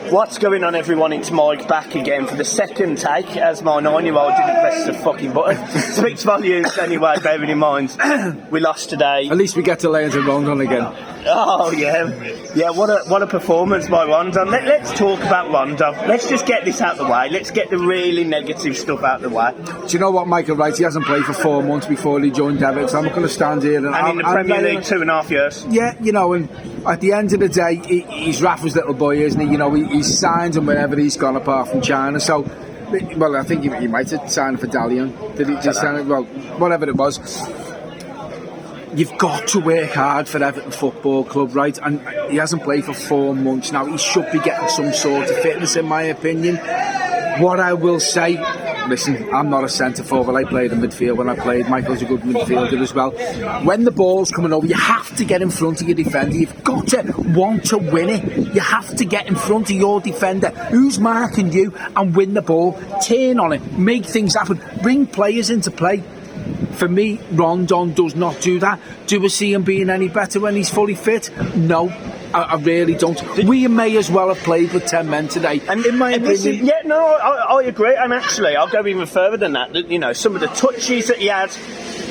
What's going on, everyone? It's Mike back again for the second take, as my 9-year-old didn't press the fucking button. Speaks volumes anyway, bearing in mind we lost today. At least we get to lay into Rondon again. Oh yeah, what a performance by Rondon. Let's talk about Rondon. Let's just get this out of the way. Let's get the really negative stuff out of the way. Do you know what, Michael? Right, he hasn't played for 4 months before he joined Everton. So I'm not going to stand here and in the Premier League 2.5 years. Yeah, you know, and at the end of the day, he's Rafa's little boy, isn't he? You know, he's signed him wherever he's gone, apart from China. So, well, I think he might have signed for Dalian. Did he just sign it? Well, whatever it was. You've got to work hard for Everton Football Club, right? And he hasn't played for 4 months now. He should be getting some sort of fitness, in my opinion. What I will say, listen, I'm not a centre-forward. I played in midfield when I played. Michael's a good midfielder as well. When the ball's coming over, you have to get in front of your defender. You've got to want to win it. You have to get in front of your defender who's marking you and win the ball. Turn on it. Make things happen. Bring players into play. For me, Rondon does not do that. Do I see him being any better when he's fully fit? No, I really don't. We may as well have played with 10 men today. And in my opinion, I agree. And actually, I'll go even further than that. You know, some of the touches that he had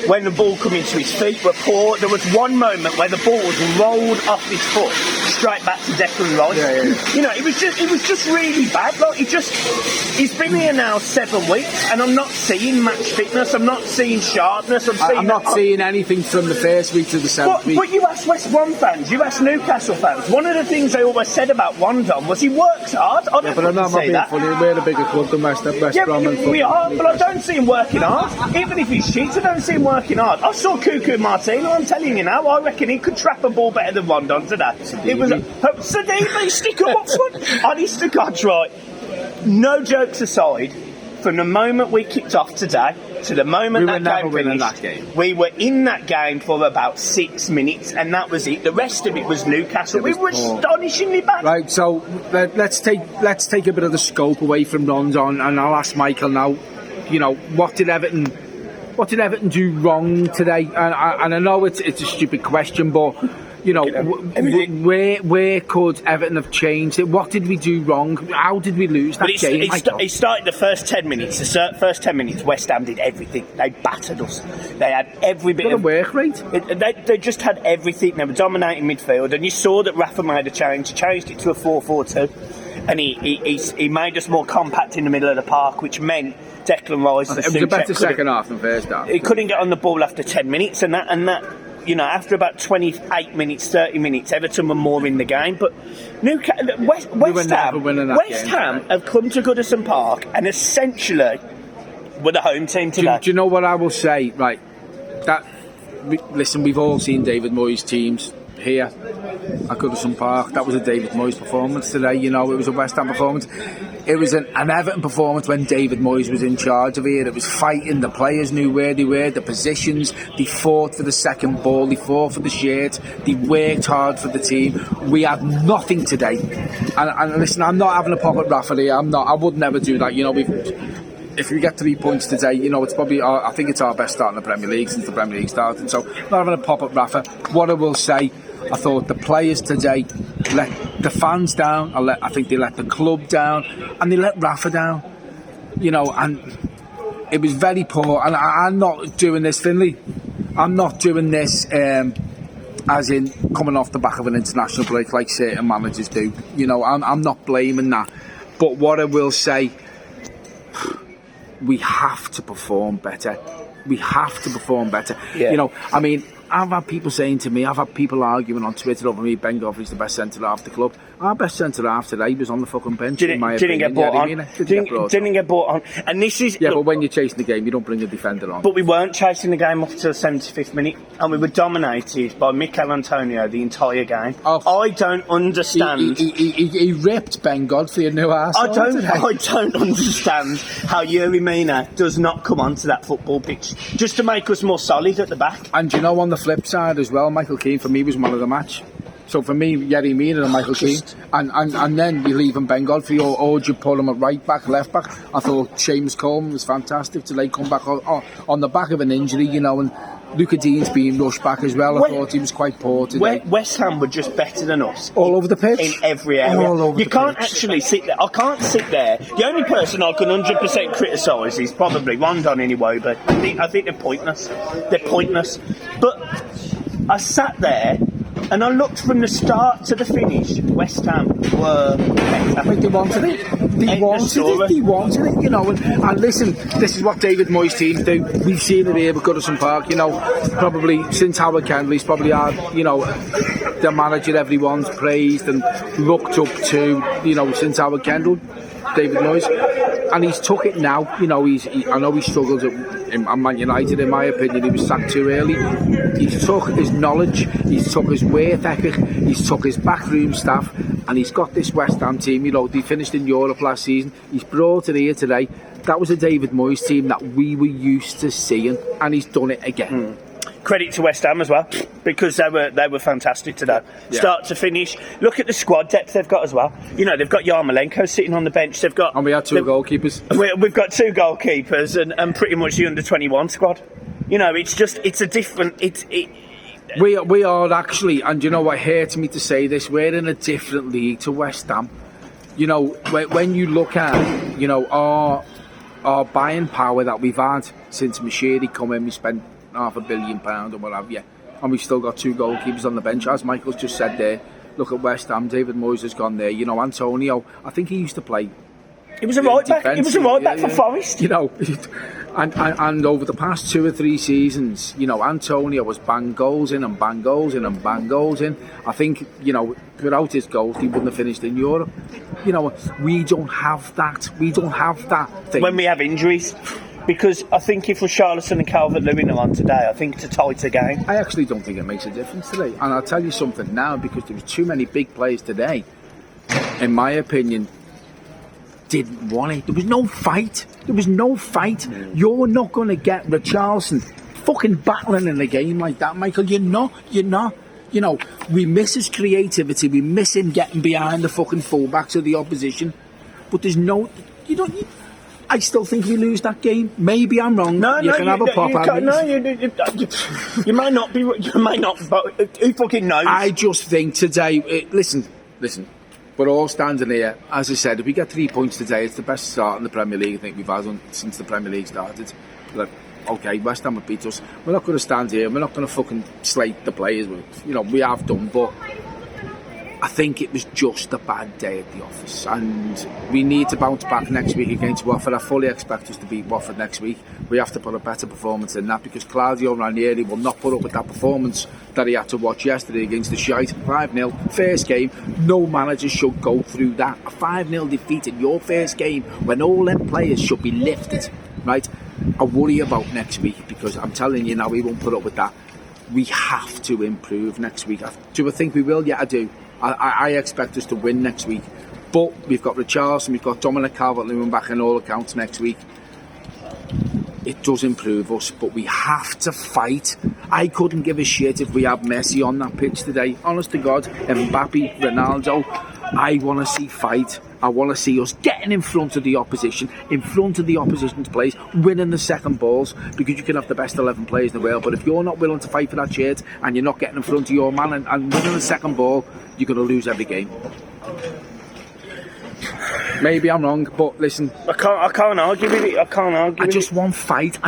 when the ball come into his feet were poor. There was one moment where the ball was rolled off his foot straight back to Declan Rice. Yeah. You know, it was just really bad. Like he's been here now 7 weeks, and I'm not seeing match fitness. I'm not seeing sharpness. I'm not seeing anything from the first week to the 7th week. But you ask West Brom fans, you ask Newcastle fans. One of the things they always said about Rondon was he works hard. I don't but I'm not being that. funny. We're a bigger club than West Brom. We are, but I don't see him working hard. Even if he's cheats, I don't see him working hard. I saw Cuckoo Martino. I'm telling you now, I reckon he could trap a ball better than Rondon today. It was Sadibi, stick up front. Honest to God, right? No jokes aside, from the moment we kicked off today to the moment that game finished, we were in that game for about 6 minutes, and that was it. The rest of it was Newcastle. We were astonishingly bad. Right, so let's take a bit of the scope away from Rondon, and I'll ask Michael now. You know, what did Everton do wrong today? And I know it's a stupid question, but you know, where could Everton have changed it? What did we do wrong? How did we lose that game? He started the first 10 minutes. The first 10 minutes, West Ham did everything. They battered us. They had every bit of work rate. They just had everything. They were dominating midfield, and you saw that Rafa made a change. He changed it to a 4-4-2, and he made us more compact in the middle of the park, which meant Declan Rice. It was a better second half than first half. He couldn't get on the ball after 10 minutes, and that. You know, after about 28 minutes, 30 minutes, Everton were more in the game. But West Ham have come to Goodison Park and essentially were the home team today. Do you know what I will say? Right, listen, we've all seen David Moyes' teams here at Goodison Park. That was a David Moyes performance today. You know, it was a West Ham performance. It was an Everton performance when David Moyes was in charge of it. It was fighting. The players knew where they were, the positions. They fought for the second ball. They fought for the shirt. They worked hard for the team. We had nothing today. And listen, I'm not having a pop at Rafa here. I would never do that. You know, if we get 3 points today, you know, it's probably I think it's our best start in the Premier League since the Premier League started. So, not having a pop at Rafa. What I will say, I thought the players today let the fans down. I think they let the club down, and they let Rafa down. You know, and it was very poor. And I'm not doing this, Finlay. I'm not doing this as in coming off the back of an international break like certain managers do. You know, I'm not blaming that. But what I will say, we have to perform better. We have to perform better. Yeah. You know, I mean, I've had people saying to me, I've had people arguing on Twitter over me, Ben Godfrey's the best centre-half of the club. Our best centre-half today was on the fucking bench, in my opinion. Didn't get brought on. And this is... Yeah, but when you're chasing the game, you don't bring a defender on. But we weren't chasing the game up to the 75th minute, and we were dominated by Mikel Antonio the entire game. I don't understand... He ripped Ben Godfrey a new arsehole I don't understand how Yuri Mina does not come onto that football pitch, just to make us more solid at the back. And you know, on the flip side as well, Michael Keane for me was man of the match. So for me, Yerry Mina and Michael Keane, and then you leave him Ben Godfrey, or do you put him at right back, left back? I thought Seamus Coleman was fantastic till they come back on the back of an injury, you know, and Luca Dean's being rushed back as well. I thought he was quite poor today. West Ham were just better than us. All over the pitch? In every area. All over you the can't pitch. actually sit there. I can't sit there. The only person I can 100% criticise is probably Rondon anyway, but I think they're pointless. They're pointless. But I sat there and I looked from the start to the finish. West Ham were better. Like they wanted it. They wanted it, you know. And listen, this is what David Moyes' teams do. We've seen it here at Goodison Park, you know. Probably since Howard Kendall's probably had, you know, the manager everyone's praised and looked up to, you know, since Howard Kendall, David Moyes. And he's took it now, you know. I know he struggled at Man United, in my opinion. He was sacked too early. He's took his knowledge, he's took his work ethic, he's took his backroom staff, and he's got this West Ham team. You know, they finished in Europe last season. He's brought it here today. That was a David Moyes team that we were used to seeing, and he's done it again. Credit to West Ham as well, because they were fantastic today. Yeah. Start to finish. Look at the squad depth they've got as well. You know, they've got Yarmolenko sitting on the bench. They've got, and we had two goalkeepers. We've got two goalkeepers and pretty much the under-21 squad. You know, it's a different. We are actually, and you know what hurts me to say this, we're in a different league to West Ham. You know, when you look at, you know, our buying power that we've had since Mashiri come in, we spent £500 million or what have you, and we've still got two goalkeepers on the bench. As Michael's just said there, look at West Ham. David Moyes has gone there. You know, Antonio, I think he used to play. He was a right back. He was a right back for Forest. You know, and over the past 2 or 3 seasons, you know, Antonio was bang goals in and bang goals in and bang goals in. I think, you know, without his goals, he wouldn't have finished in Europe. You know, we don't have that. We don't have that thing. When we have injuries. Because I think if Richarlison and Calvert-Lewin are on today, I think it's a tighter game. I actually don't think it makes a difference today. And I'll tell you something now, because there was too many big players today, in my opinion, didn't want it. There was no fight. You're not going to get Richarlison fucking battling in a game like that, Michael. You're not. You know, we miss his creativity. We miss him getting behind the fucking fullbacks of the opposition. But there's no... I still think we lose that game. Maybe I'm wrong. You might not be. You might not. But who fucking knows? I just think today. Listen. We're all standing here. As I said, if we get 3 points today, it's the best start in the Premier League I think we've had since the Premier League started. Like, okay, West Ham have beat us. We're not going to stand here. We're not going to fucking slate the players. You know, we have done, but I think it was just a bad day at the office, and we need to bounce back next week against Watford. I fully expect us to beat Watford next week. We have to put a better performance in that, because Claudio Ranieri will not put up with that performance that he had to watch yesterday against the shite. 5-0, first game. No manager should go through that. A 5-0 defeat in your first game when all them players should be lifted, right? I worry about next week, because I'm telling you now, we won't put up with that. We have to improve next week. Do I think we will? Yeah, I do. I expect us to win next week, but we've got Richarlison, we've got Dominic Calvert-Lewin back in all accounts next week. It does improve us, but we have to fight. I couldn't give a shit if we had Messi on that pitch today. Honest to God, Mbappe, Ronaldo, I want to see fight. I want to see us getting in front of the opposition, in front of the opposition's players, winning the second balls, because you can have the best 11 players in the world, but if you're not willing to fight for that shirt and you're not getting in front of your man and winning the second ball, you're going to lose every game. Maybe I'm wrong, but listen, I can't argue with it. I just want fight.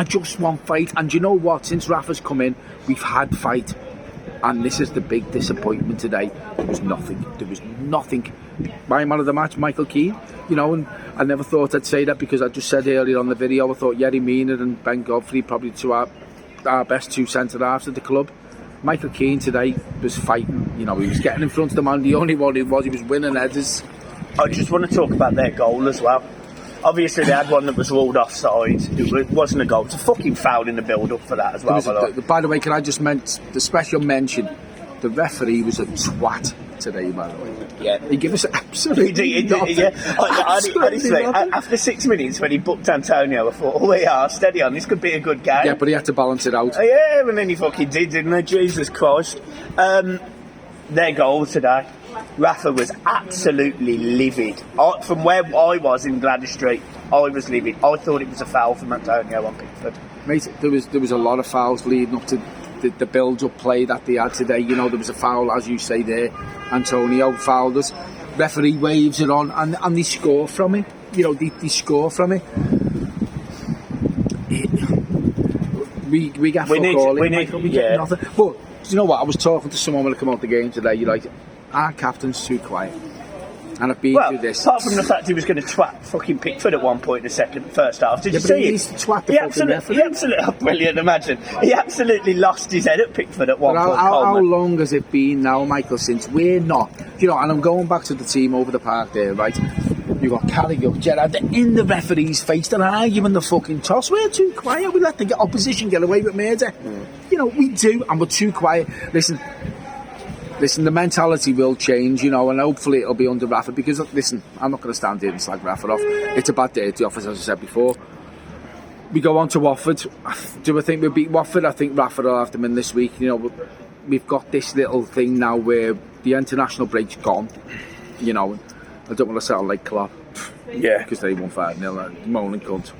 And you know what? Since Rafa's come in, we've had fight. And this is the big disappointment today. There was nothing. My man of the match, Michael Keane. You know, and I never thought I'd say that, because I just said earlier on the video, I thought Yerry Mina and Ben Godfrey probably our best two centre-halves at the club. Michael Keane today was fighting. You know, he was getting in front of the man. The only one he was winning headers. I just want to talk about their goal as well. Obviously, they had one that was ruled offside. It wasn't a goal. It's a fucking foul in the build-up for that as well. By the way, can I just the special mention? The referee was a twat today, by the way. Yeah. He gave us absolutely nothing. Yeah. Honestly, after 6 minutes when he booked Antonio, I thought, oh yeah, steady on, this could be a good game. Yeah, but he had to balance it out. Yeah, and then he fucking did, didn't he? Jesus Christ. Their goal today. Rafa was absolutely livid. From where I was in Gladys Street, I was livid. I thought it was a foul from Antonio on Pickford. Mate, there was a lot of fouls leading up to the build-up play that they had today. You know, there was a foul, as you say there. Antonio fouled us. Referee waves it on, and they score from it. You know, they score from it. We get fuck all in, Michael. We get nothing. But do you know what? I was talking to someone when I come out the game today. You're like, our captain's too quiet. And I've been through this. Apart from the fact he was going to twat fucking Pickford at one point in the first half. Did you see he it? needs to twat the fucking referee. He absolutely, brilliant, imagine. He absolutely lost his head at Pickford at one point. How long has it been now, Michael, since we're not, you know, and I'm going back to the team over the park there, right? You've got Carragher, Gerrard, in the referee's face, they're arguing the fucking toss. We're too quiet, we let the opposition get away with murder. You know, we do, and we're too quiet. Listen, the mentality will change, you know, and hopefully it'll be under Rafa, because, listen, I'm not going to stand here and slag Rafa off. It's a bad day at the office, as I said before. We go on to Watford. Do I think we'll beat Watford? I think Rafa will have them in this week. You know, we've got this little thing now where the international break's gone, you know. I don't want to sound like Klopp. Yeah. Because they won 5-0, moaning cunt.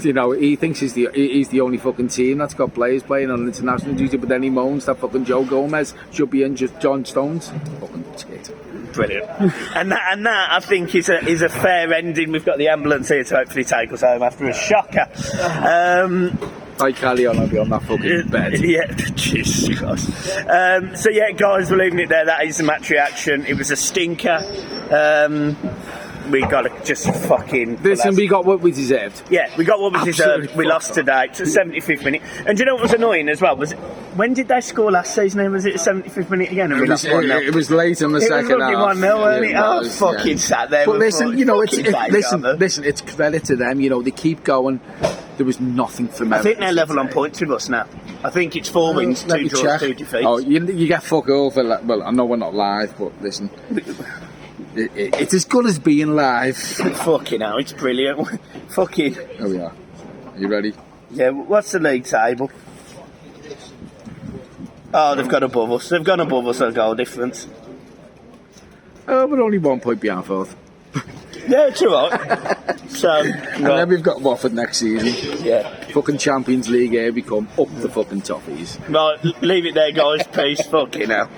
You know, he thinks he's the only fucking team that's got players playing on international duty, but then he moans that fucking Joe Gomez should be in just John Stones. Fucking tit. Brilliant. and that I think is a fair ending. We've got the ambulance here to hopefully take us home after a shocker. I carry on, I'll be on that fucking bed. Yeah, Jesus Christ. So yeah, guys, we're leaving it there. That is the match reaction. It was a stinker. We got to just fucking... Listen, we got what we deserved. Yeah, we got what we deserved. We lost today to the 75th minute. And do you know what was annoying as well? Was when did they score last season? Was it the 75th minute again? It was late in the second half. It was 1-0, wasn't it? I fucking sat there. But listen, you know, listen, it's credit to them. You know, they keep going. There was nothing from Everton. I think they're level on points with us now. I think it's 4 wins, 2 draws, 2 defeats. Oh, you get fuck all for that. Well, I know we're not live, but listen... It's as good as being live. Fucking hell, it's brilliant. Fucking... There we are. Are you ready? Yeah, what's the league table? Oh, they've got above us. They've gone above us on goal difference. Oh, we're only 1 point behind fourth. Yeah, it's alright. So, and then we've got Watford next season. Yeah. Fucking Champions League here, we come up the fucking toffees. Right, leave it there, guys. Peace. Fucking hell.